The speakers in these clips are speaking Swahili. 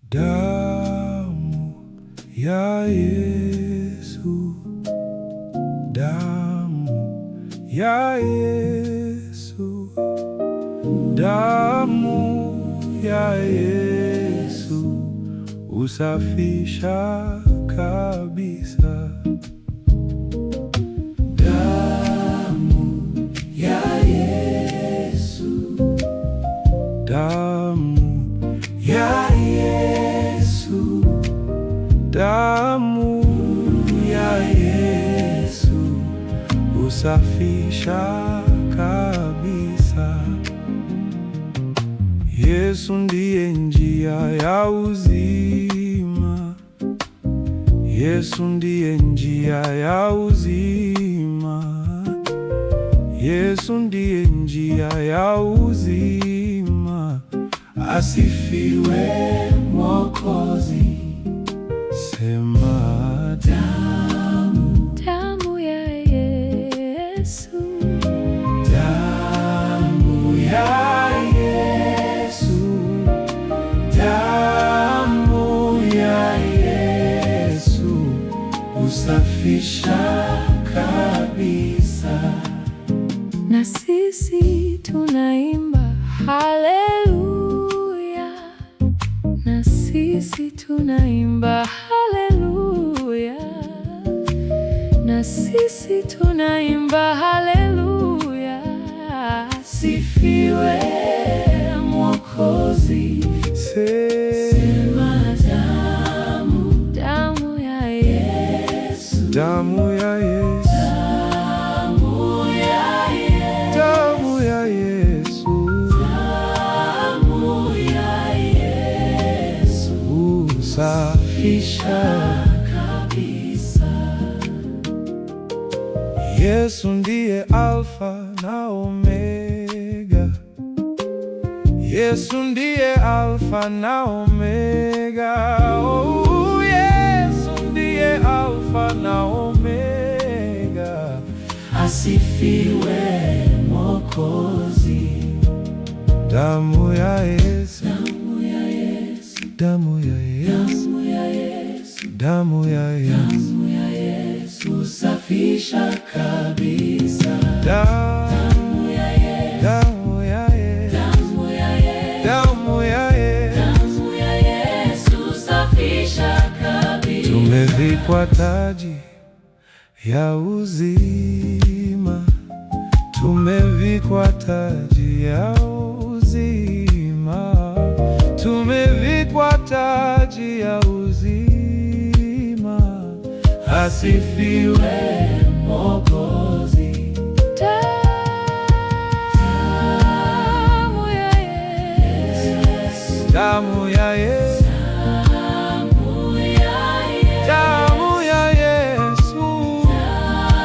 Damu ya Yesu, damu ya Yesu, damu ya Yesu husafisha kabisa. Damu ya Yesu, damu ya Yesu, damu ya Yesu husafisha kabisa. Yesu ndiye njia ya uzima, Yesu ndiye njia ya uzima, Yesu ndiye njia ya uzima. Asifiwe Mwokozi. Sema damu, damu ya Yesu, damu ya Yesu, damu ya Yesu husafisha kabisa. na sisi tunaimba haleluya, na sisi tunaimba haleluya, na sisi tunaimba haleluya. Asifiwe Mwokozi. Sema damu, Damu ya Yesu, damu ya Yesu, damu ya Yesu, damu ya Yesu damu ya Yesu husafisha kabisa. Yesu ndiye Alfa na Omega, Yesu ndiye Alfa na Omega. Oh, Yesu ndiye Alfa na Omega. Asifiwe Mwokozi. Damu ya Yesu, Damu ya Yesu, damu ya Yesu, damu ya Yesu, damu ya Yesu damu ya Yesu husafisha kabisa. damu ya Yesu, damu ya Yesu, damu ya Yesu, damu ya Yesu. damu ya Yesu husafisha kabisa. Tumevikwa taji ya uzima, tumevikwa taji ya uzima, tumevikwa taji ya uzima. Asifiwe Mwokozi. Damu ya Yesu, Damu ya Yesu, damu ya Yesu, damu ya Yesu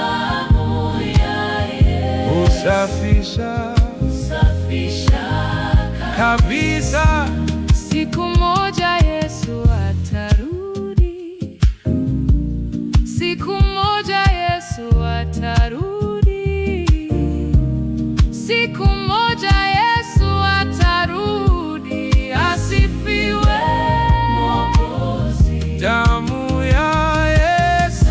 damu ya Yesu husafisha husafisha kabisa. Siku moja Yesu atarudi, siku moja Yesu atarudi, siku moja Yesu atarudi. Asifiwe Mwokozi. Damu ya Yesu,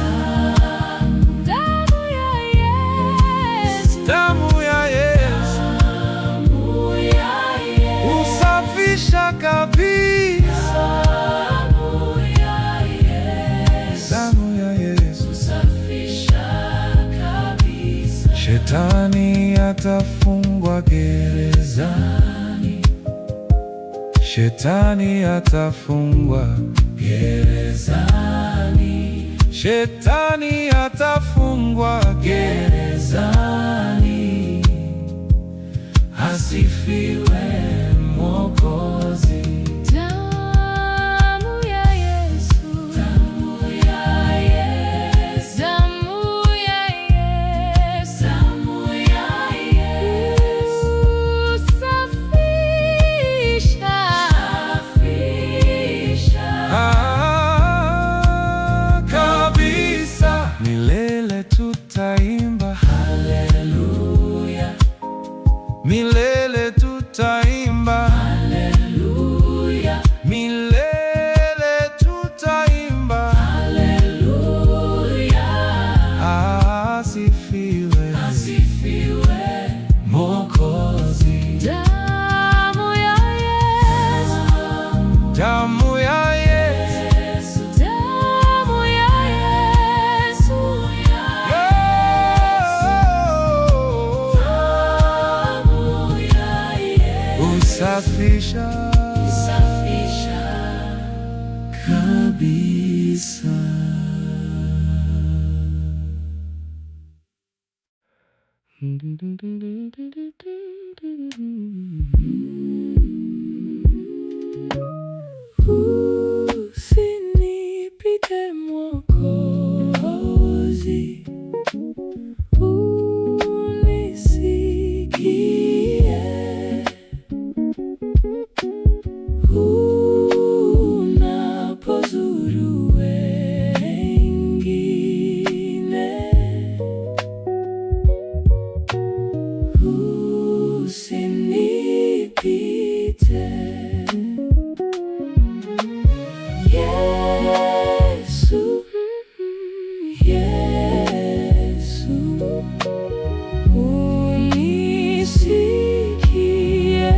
Damu ya Yesu, damu ya Yesu damu ya Yesu, husafisha kabisa. damu ya Yesu Damu ya Yesu. husafisha kabisa. Shetani atafungwa gerezani, Shetani atafungwa gerezani, Shetani atafungwa gerezani. Asifiwe Mwokozi. Damu ya Yesu, damu ya Yesu, damu ya Yesu, damu ya Yesu husafisha Kabisa. Milele tutaimba haleluya, milele kabisa. Usinipite Mwokozi, unisikie unapozuru wengine. Usinipite Yesu, Yesu, unisikie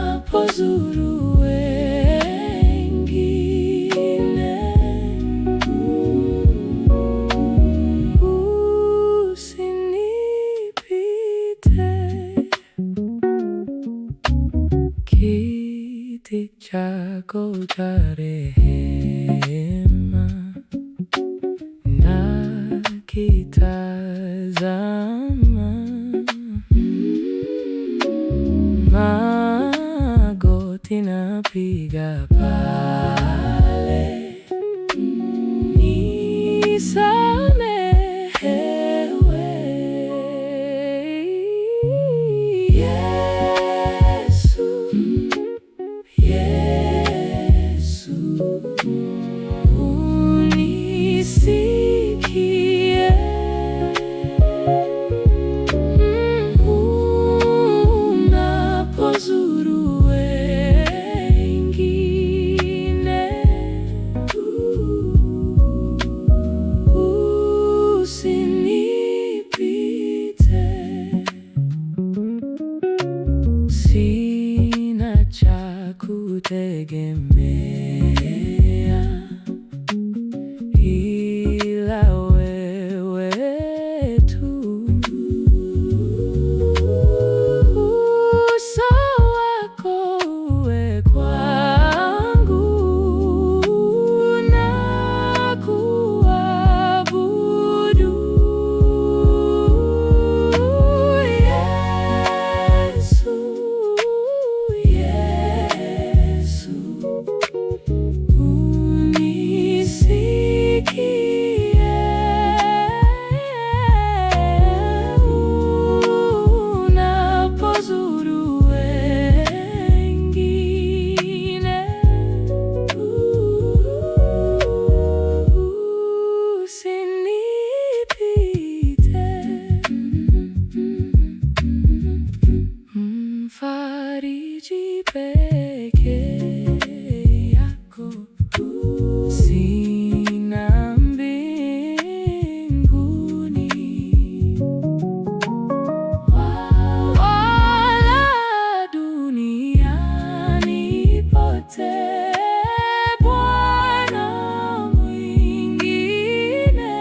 unapozuru wengine. Usinipite kiti chako cha rehema nakitazama, magoti napiga pale, nisamehewe Yesu, Yesu, unisikie unapozuru wengine. Usinipite, sina cha kutegemea ila wewe tu. Uso wako uwe kwangu na kuabudu Yesu, Yesu, unisikie unapozuru wengine. Usinipite mfariji peke yako, sina mbinguni wala duniani pote Bwana mwingine.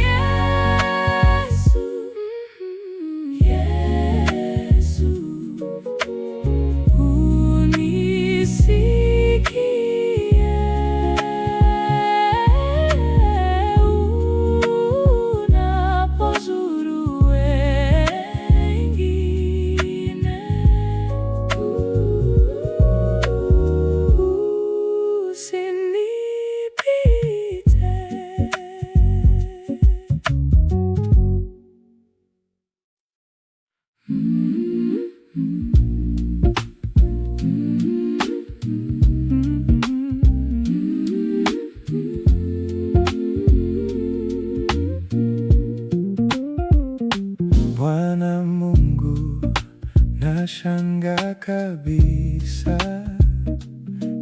Yesu, Yesu, unisikie unapozuru wengine. Usinipite. Bwana Mungu, nashangaa kabisa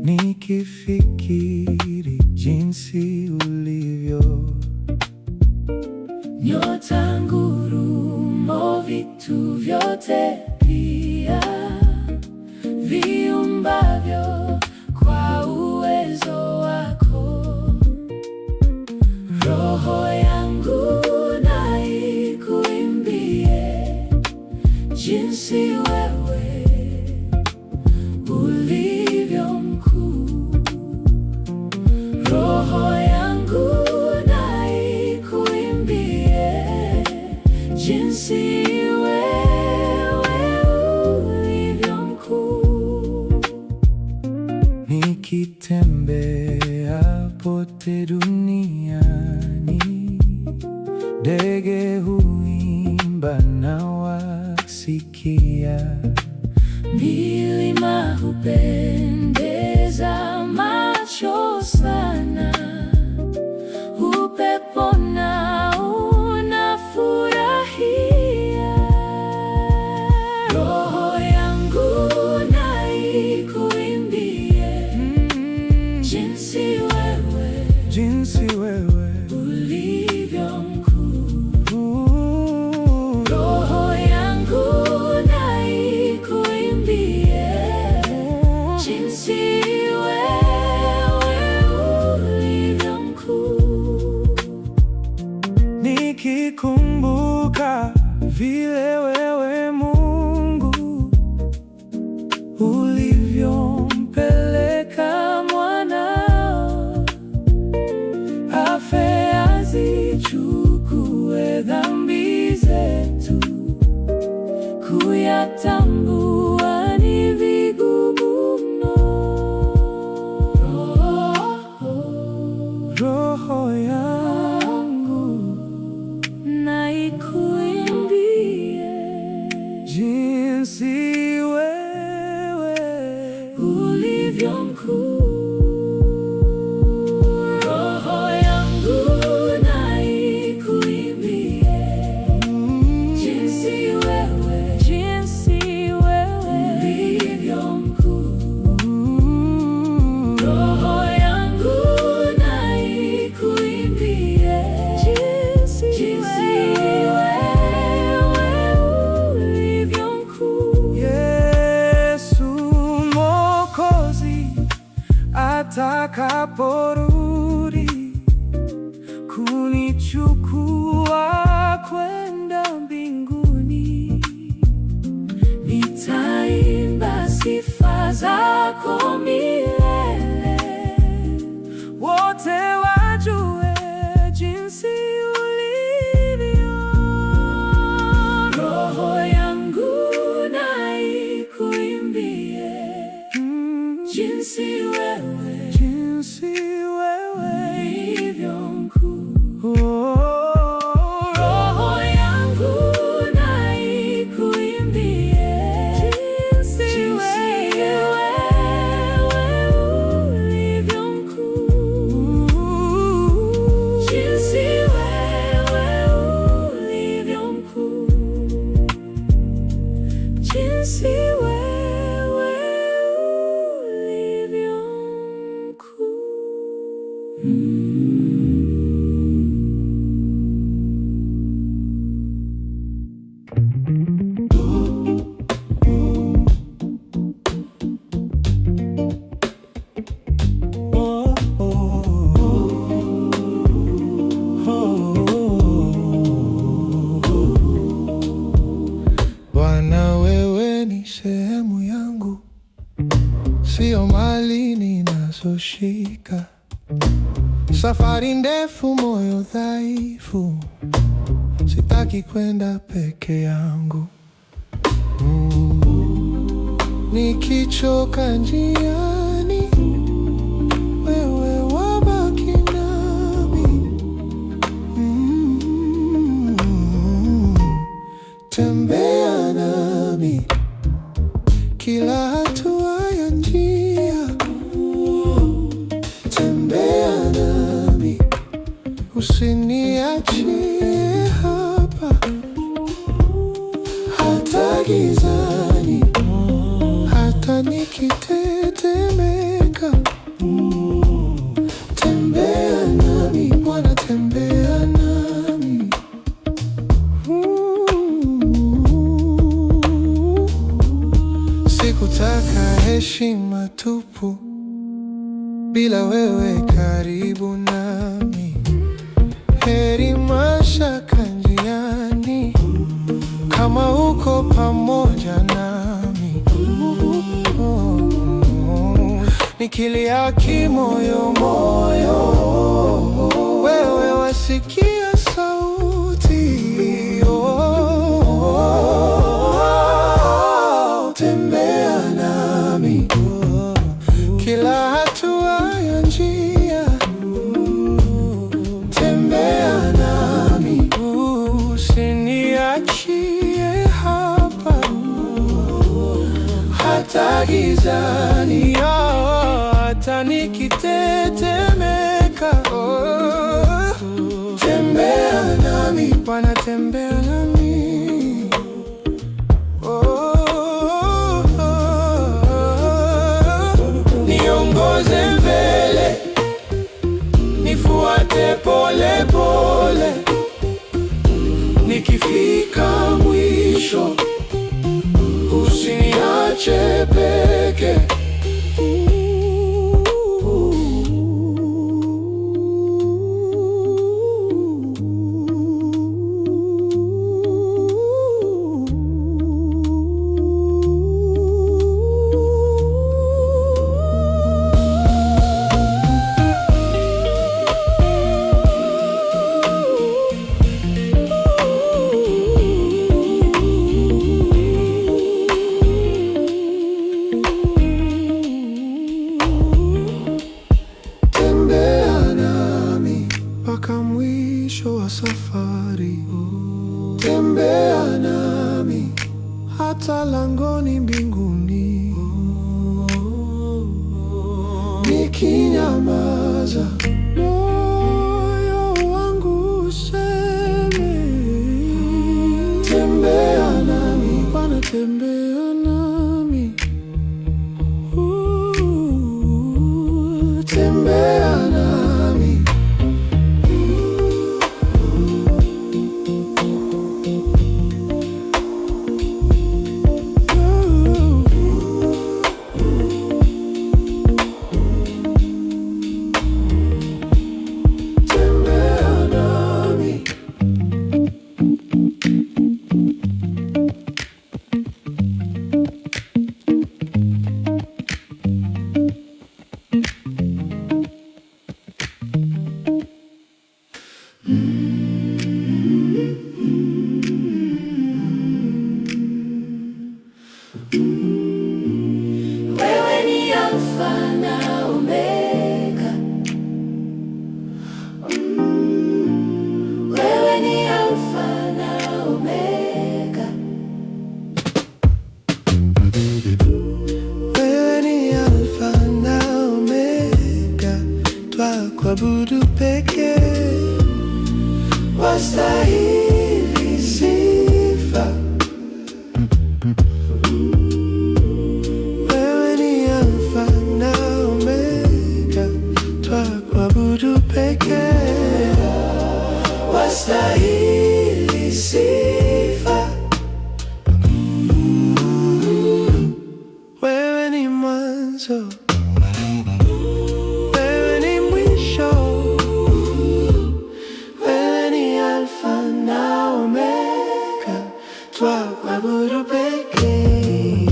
nikifikiri jinsi ulivyo. Nyota, ngurumo, vitu vyote pia viumbavyo kwa uwezo wako. Roho yangu na ikuimbie jinsi wewe jinsi wewe ulivyo mkuu. Nikitembea pote duniani, ndege huimba na wasikia. Milima hupendeza macho sana, upepo nao unafurahia. Roho yangu na ikuimbie, jinsi wewe ulivyo mkuu. Roho yangu na ikuimbie, jinsi wewe ulivyo mkuu. Nikikumbuka vile wewe Mungu ulivyompeleka mwanao afe azichukue dhambi zetu, kuyatambua ni vigumu mno. Roho yangu Na ikuimbie, jinsi wewe ulivyo mkuu. Roho yangu na ikuimbie, jinsi wewe ulivyo mkuu. Roho yangu na ikuimbie, jinsi wewe ulivyo mkuu. Yesu Mwokozi atakaporudi kunichukua kwenda mbinguni, Nitaimba sifa zako milele, wote wajue jinsi ulivyo. roho yangu na ikuimbie, jinsi wewe ulivyo mkuu. Roho yangu na ikuimbie, jinsi wewe ulivyo mkuu. Jinsi wewe ulivyo mkuu. Jinsi wewe ulivyo mkuu. Bwana, wewe ni sehemu yangu, sio mali ninazoshika. Safari ndefu, moyo dhaifu, sitaki kwenda peke yangu. Nikichoka njiani, wewe wabaki nami. Tembea nami kila hatua ya njia, tembea nami, usiniachie hapa hata gizani, hata nikitetemeka. Tembea nami Bwana, tembea nami. Sikutaka heshima tupu bila wewe karibu nami. Heri mashaka njiani kama uko pamoja nami. Nikilia kimoyo moyo, wewe wasikia sauti. hata gizani, hata nikitetemeka. Tembea nami Bwana, tembea nami. Niongoze mbele, nifuate pole pole, nikifika mwisho usiniache peke. Mpaka mwisho wa safari, tembea nami hata langoni mbinguni. Nikinyamaza, moyo wangu useme, tembea nami Bwana, tembea nami. Tembea nami. Wewe ni Alfa na Omega. Wewe ni Alfa na Omega. Wewe ni Alfa na Omega, twakuabudu pekee, wastahili sifa. Wewe ni Alfa na Omega, twakuabudu pekee, wastahili sifa. Wewe ni mwanzo, wewe ni mwisho, wewe ni Alfa na Omega, twakuabudu pekee.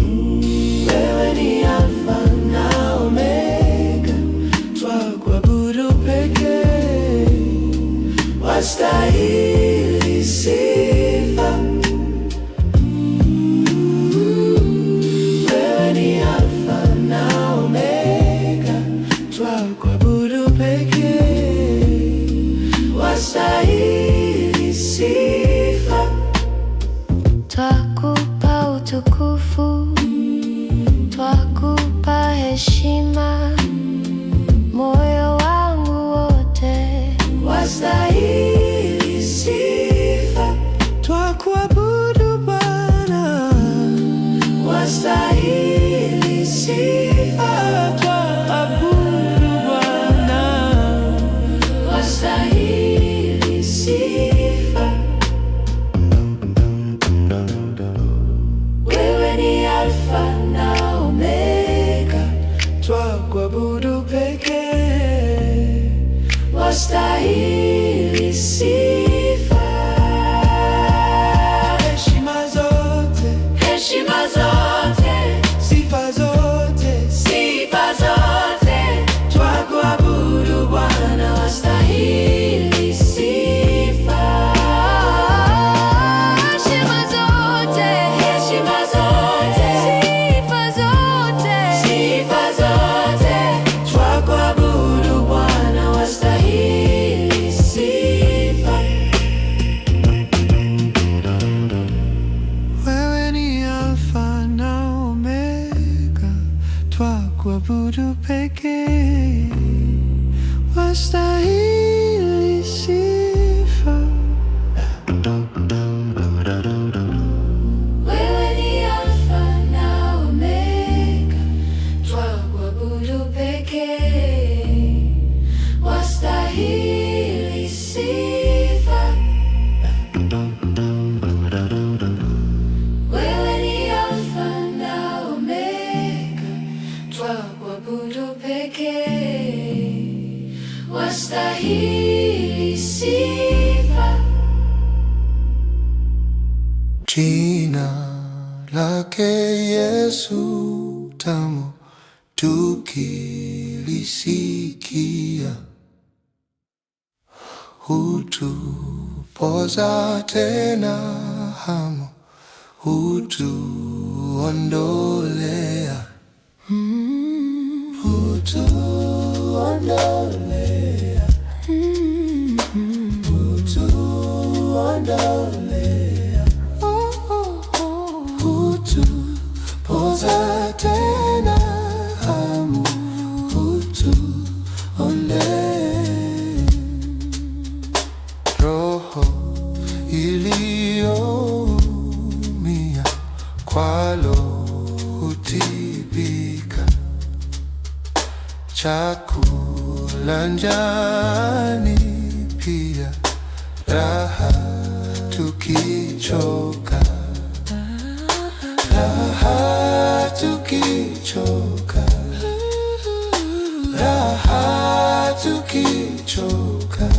Wewe ni Alfa na Omega, twakuabudu pekee, wastahili sifa. Wewe ni Alfa na Omega, twakuabudu pekee, wastahili sifa. Twakupa utukufu, twakupa heshima, moyo wangu wote wastahili sifa. Twakuabudu Bwana, Wastahili sifa. twakuabudu Bwana. Wastahili sifa. Wewe ni Alfa na Omega, Twakuabudu pekee, wastahili sifa. heshima zote, Heshima zote, sifa zote kuabudu pekee, wastahili sifa. Wewe ni Alfa na Omega, twakuabudu pekee, wastahili sifa. Wewe ni Alfa na Omega, twakuabudu pekee, wastahili sifa. Jina lake Yesu tamu, tukilisikia hutupoza tena hamu, hutuondolea hutuondolea hutupoza tena hamu, hutuondolea. Roho iliyoumia kwalo hutibika, chakula njani pia raha tukichoka, raha tukichoka, raha tukichoka,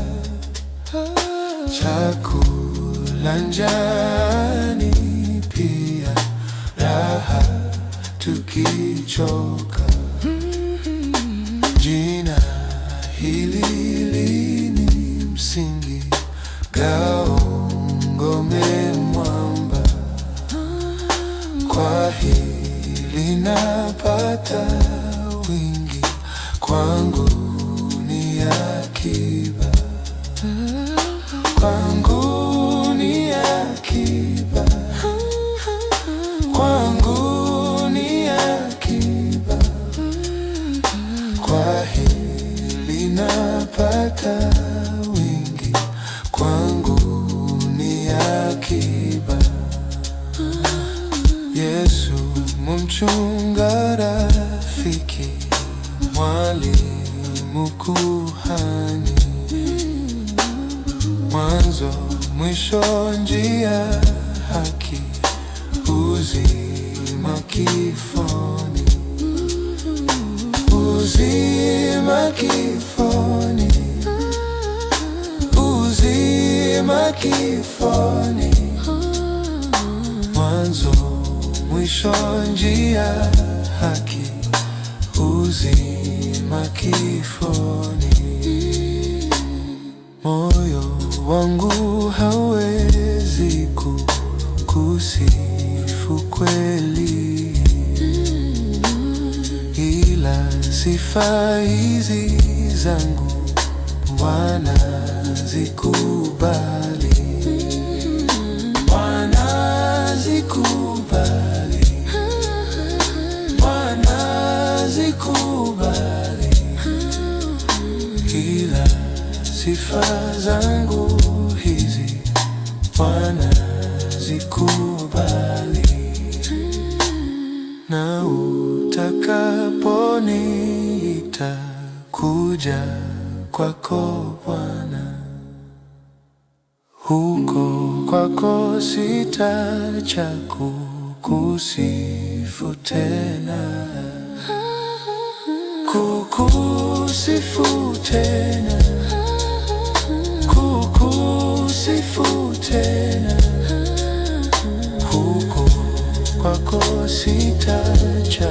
chakula njani pia raha tukichoka. Jina hili ni msingi, ngao, ngome, mwamba. Kwa hili napata wingi, kwangu ni akiba, kwangu ni akiba, kwangu ni akiba. Kwa hili napata wingi, kwangu ni akiba. Yesu mchunga, rafiki, mwalimu, kuhani, mwanzo mwisho, njia, haki, uzima kifoni, uzima kifoni, uzima kifoni, mwanzo mwisho, njia, haki, uzima kifoni. Moyo wangu hawezi kukusifu kweli, ila sifa hizi zangu wanazikubali, wanazikubali, wanazikubali, ila sifa zangu hizi wanazikubali. Na utakaponiita kuja kwako Bwana, huko kwako sitaacha kukusifu tena, kukusifu tena, kukusifu tena. Huko kwako sitaacha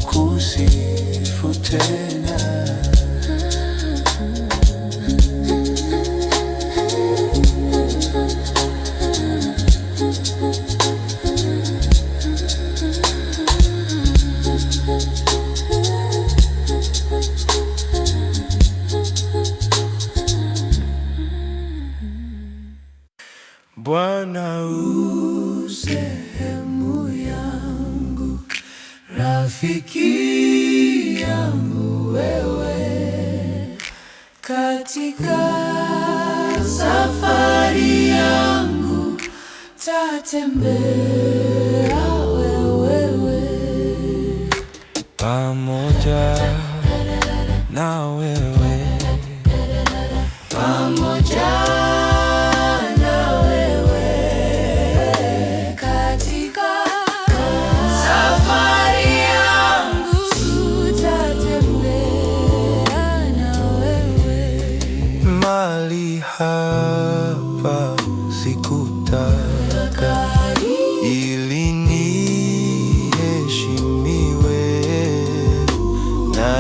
kukusifu tena. Bwana u sehemu yangu, rafiki tatembea wewe, pamoja na wewe, pamoja na wewe, katika safari yangu tutatembea na wewe. mahali hapa sikutaka ili niheshimiwe, na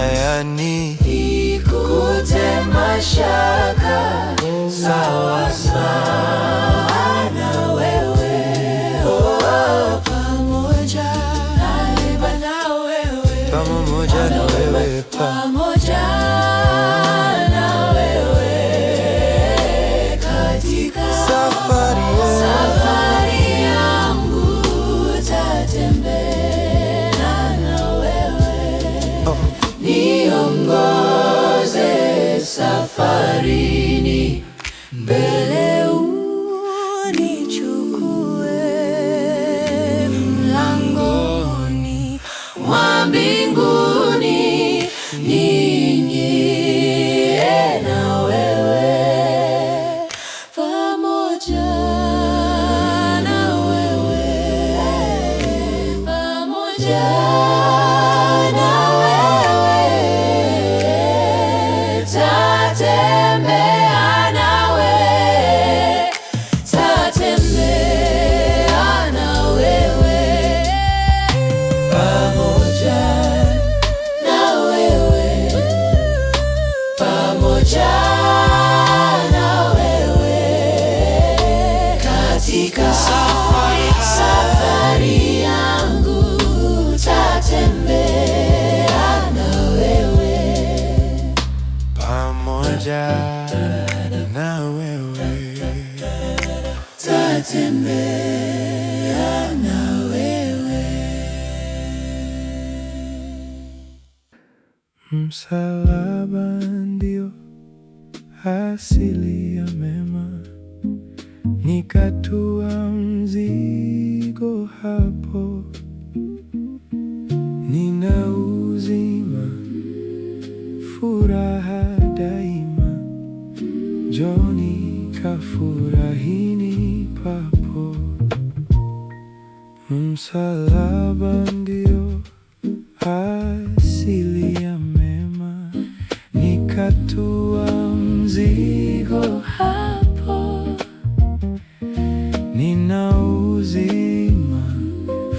ikute mashaka sawa sawa na wewe, pamoja na wewe, pamoja na wewe, pamoja na wewe, katika safari yangu tatembea na wewe. Niongoze safarini, mbele unichukue mlangoni mwa mbinguni, niingie na wewe, pamoja na wewe, pamoja na wewe, tatembea nawe, tatembea na wewe, pamoja na wewe, pamoja na wewe, katika safari yangu tatembea na wewe, pamoja na wewe, tatembea na wewe. msalaba ndio asili ya mema, nikatua mzigo hapo, nina uzima, furaha daima, njoni kafurahini papo. Msalaba ndio asili ya mema, nikatua mzigo Hapo nina uzima,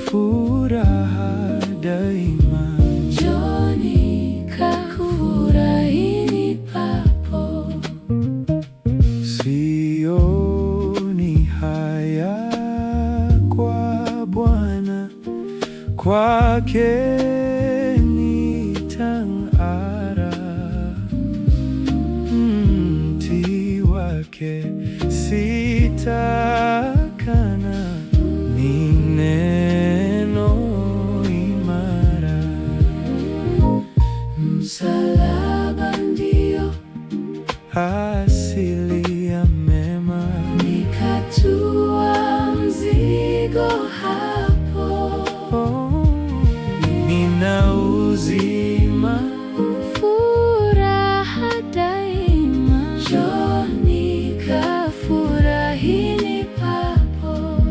furaha daima, njoni kafurahini papo. sioni haya kwa Bwana, kwake nitang'ara, mti wake sitakana, ni neno imara. Msalaba ndio asili ya mema, nikatua mzigo hapo, nina uzima, furaha daima, njoni kafurahini papo.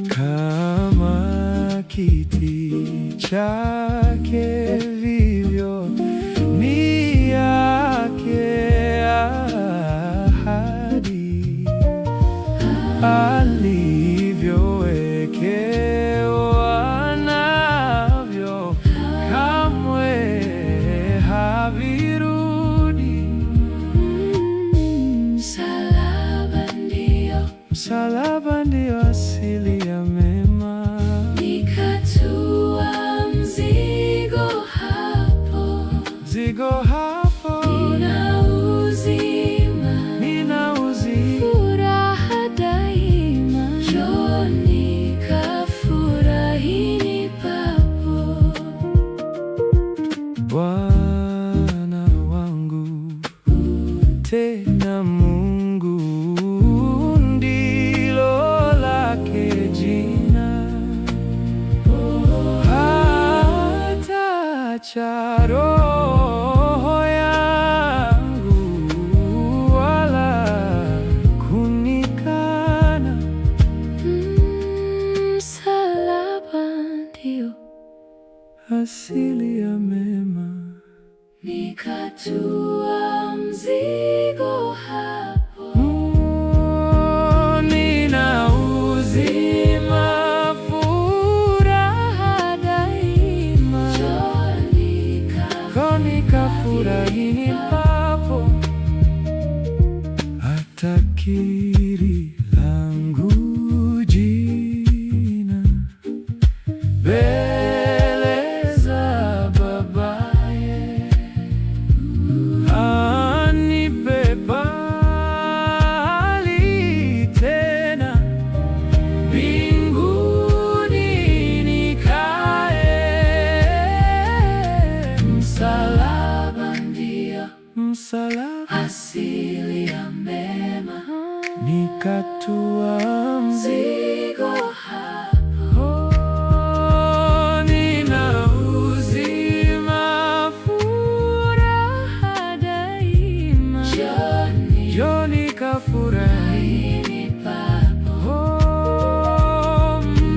kama kiti chake vivyo ni yake ahadi, alivyowekewa navyo kamwe havirudi. Msalaba ndio asili ya mema, Nikatua mzigo hapo, zigo hapo, nina uzima, nina uzima, furaha daima, njoni kafurahini papo. Bwana wangu tena Mungu ndilo asili ya mema. Nikatua mzigo hapo. Nina uzima, furaha daima. Nikafurahini papo. Atakiri langu jina mbele za babaye, anipe bali tena mbinguni nikae. Msalaba ndio asili ya mema. Nikatua mzigo hapo. Nina uzima, furaha daima. Njoo nikafurahini papo.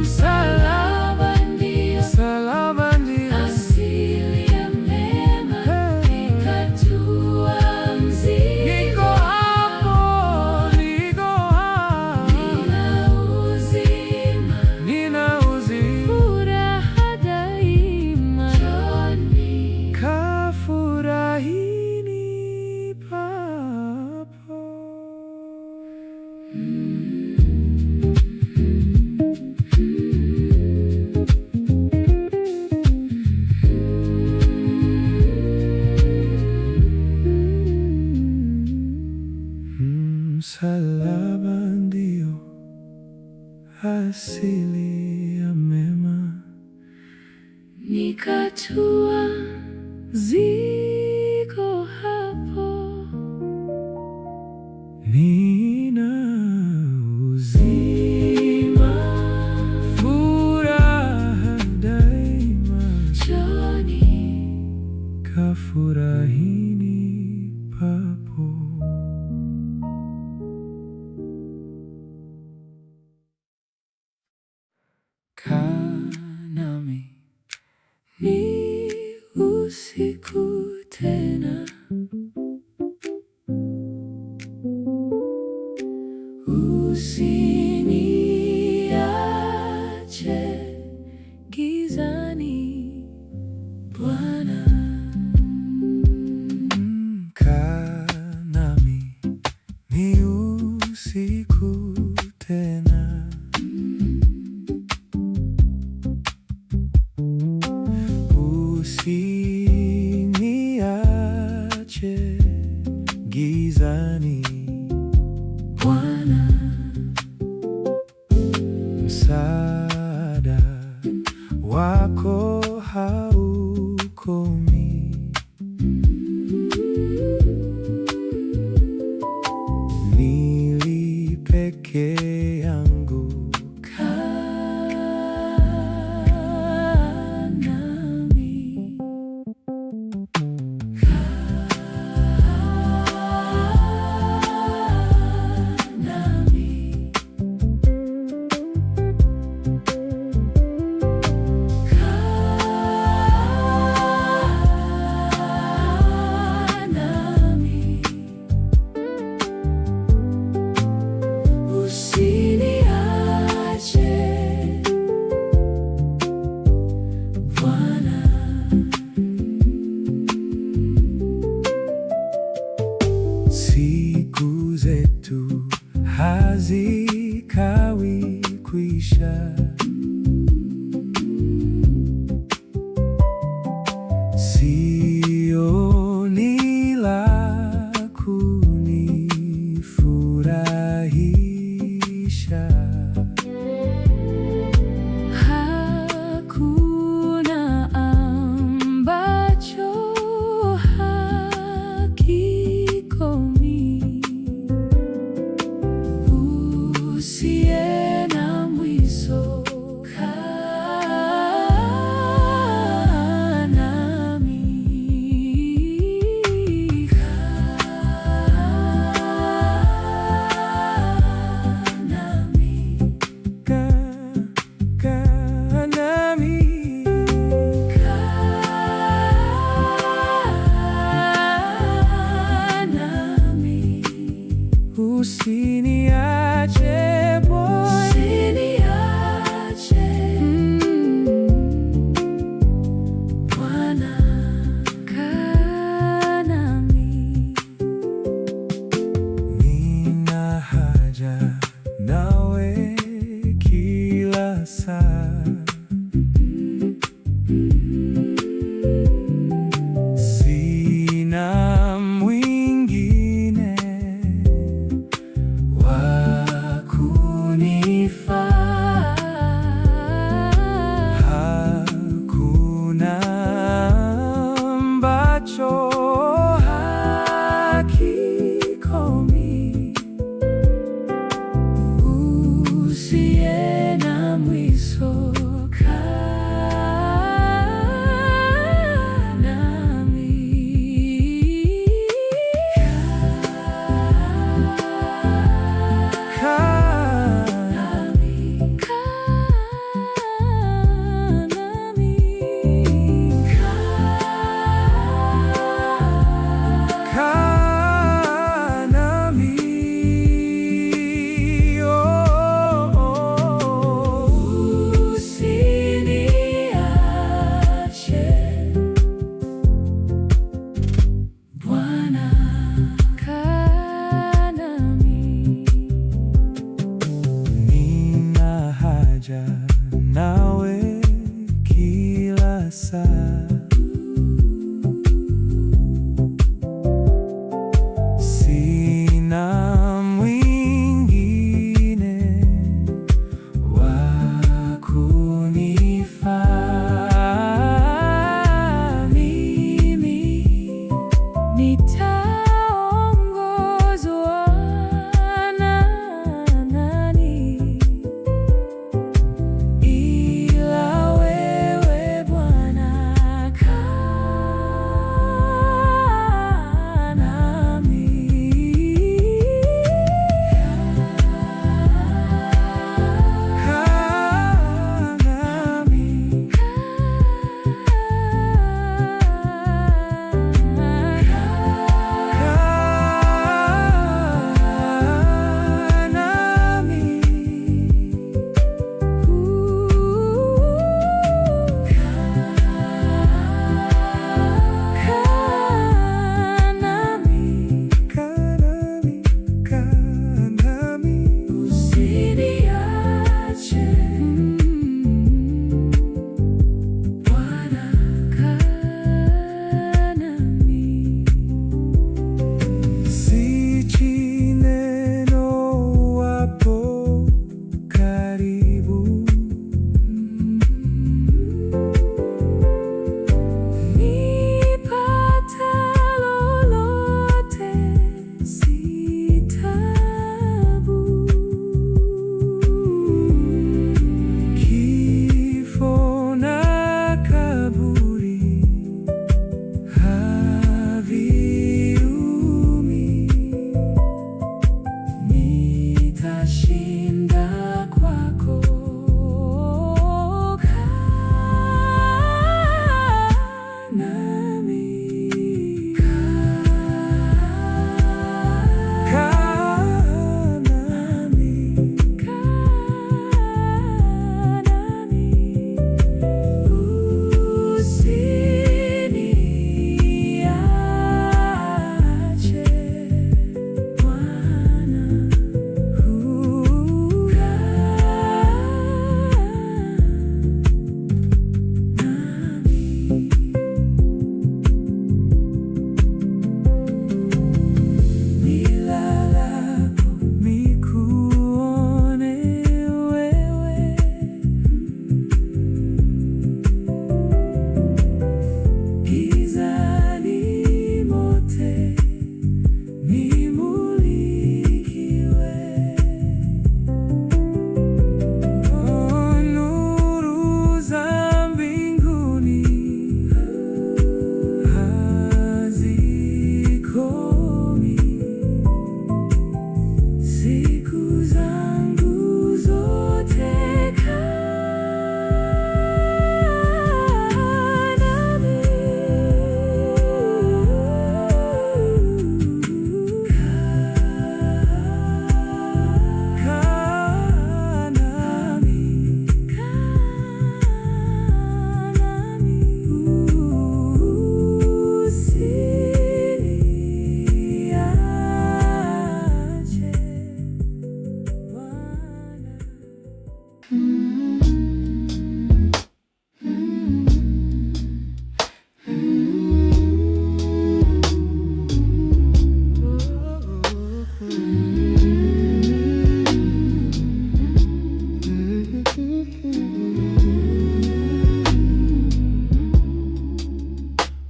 Msalaba ndio asili ya mema. Nikatua mzigo hapo. Nina uzima, furaha daima. kafurahini papo. Msalaba ndio asili ya mema. Nikatua mzigo hapo. Nina uzima, furaha daima. Kafurahini papo. Kaa nami Ni usiku tena. Usiniache gizani, Bwana. kaa nami, ni usiku tena. Usiniache gizani, Bwana. msaada wako haukomi. Nili peke yangu, Kaa nami. Usiniache, Bwana. siku zetu hazikawi kwisha. Sioni la kunifurahisha. Hakuna ambacho hakikomi. Usiye na mwisho, pamoja nawe kila saa. Sina mwingine wa kunifaa. Mimi nitaongozwa na nani ila wewe Bwana? Kaa nami.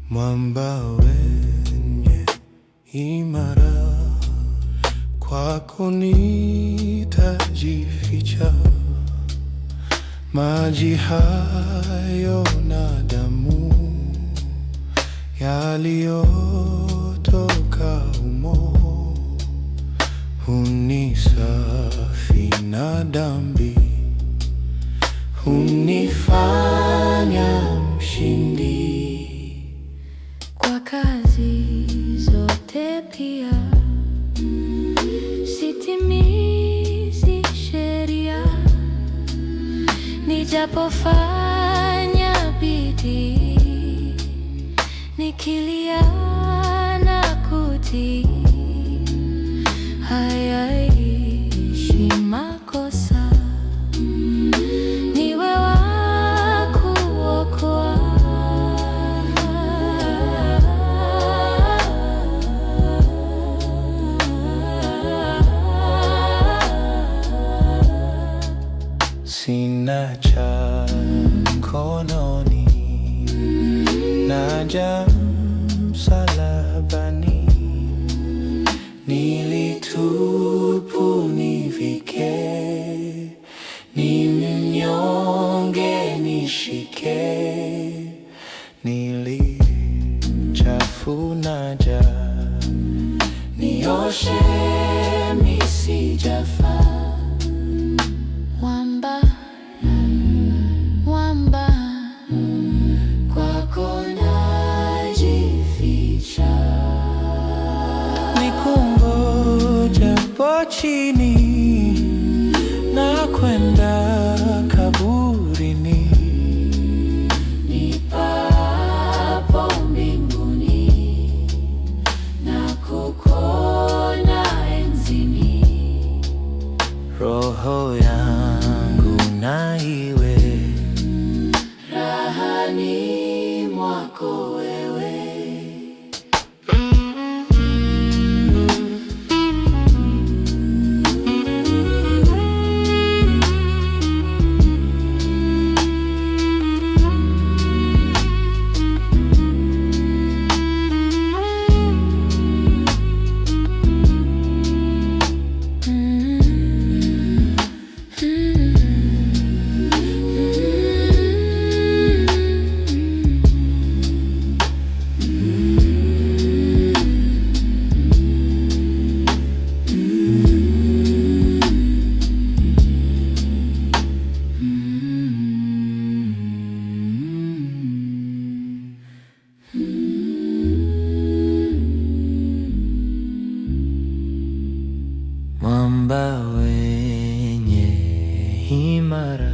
Mwamba wenye imara, kwako nitajificha. Maji hayo na damu yaliyotoka humo hunisafi na dhambi, hunifanya mshindi. Kwa kazi zote pia sitimizi sheria, nijapofanya bidii, nikilia na kutii, hayaishi makosa. sina cha mkononi, naja msalabani, nilitupu nivike, ni mnyonge nishike, nilichafu naja nioshe misijafa. Mwamba, mwamba, kwako najificha. Nikungojapo chini na kwenda kaburini, nipapo mbinguni na kukona enzini, roho yangu na iwe rahani mwako wewe. mwamba wenye imara,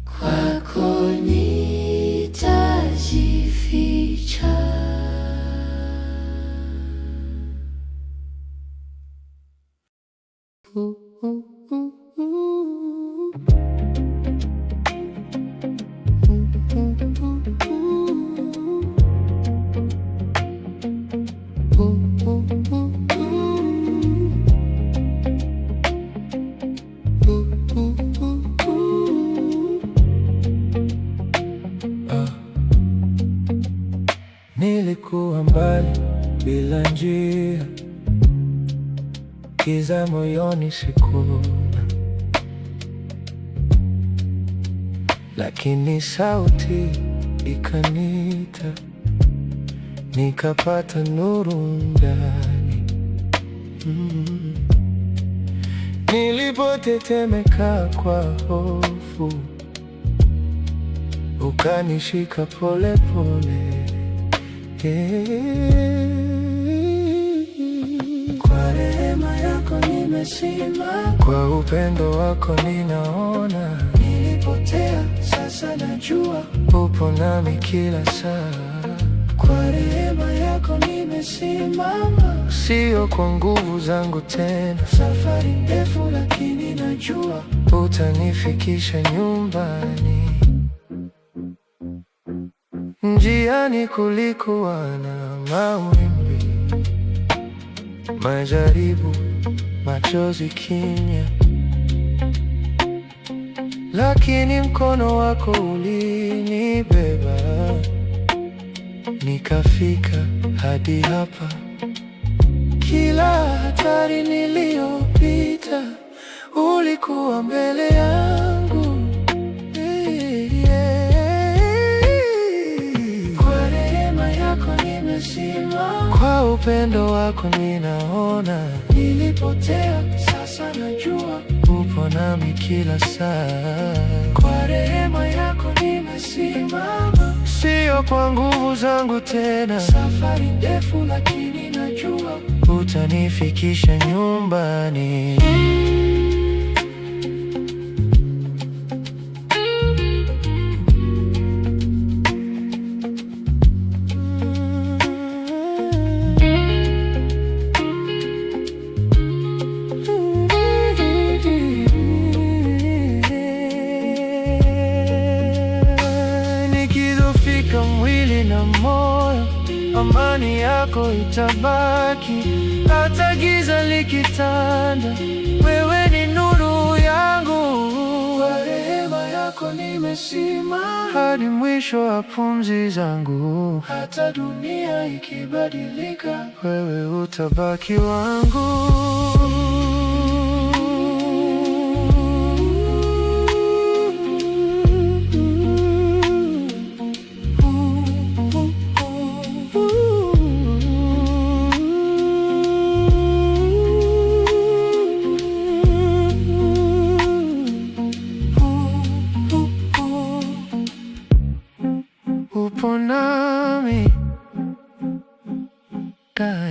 Kwako nitajificha. nilikuwa mbali bila njia, giza moyoni sikuna, lakini sauti ikaniita, nikapata nuru ndani. Nilipotetemeka kwa hofu, ukanishika pole pole. Kwa rehema yako nimesimama, Kwa upendo wako ninaona, nilipotea sasa najua, upo nami kila saa. kwa rehema yako nimesimama, Sio kwa nguvu zangu tena, safari ndefu lakini najua, utanifikisha nyumbani. Njiani kulikuwa na mawimbi, majaribu, machozi, kimya, lakini mkono wako ulinibeba, nikafika hadi hapa. Kila hatari niliyopita, ulikuwa mbele yangu. kwa rehema yako nimesimama, Kwa upendo wako ninaona, nilipotea sasa najua, upo nami kila saa. kwa rehema yako nimesimama, Sio kwa nguvu zangu tena, safari ndefu lakini najua, utanifikisha nyumbani. Nikidhofika mwili na moyo, amani yako itabaki. Hata giza likitanda, wewe ni nuru yangu. hadi mwisho wa pumzi zangu. Hata dunia ikibadilika, wewe utabaki wangu. Upo nami daima.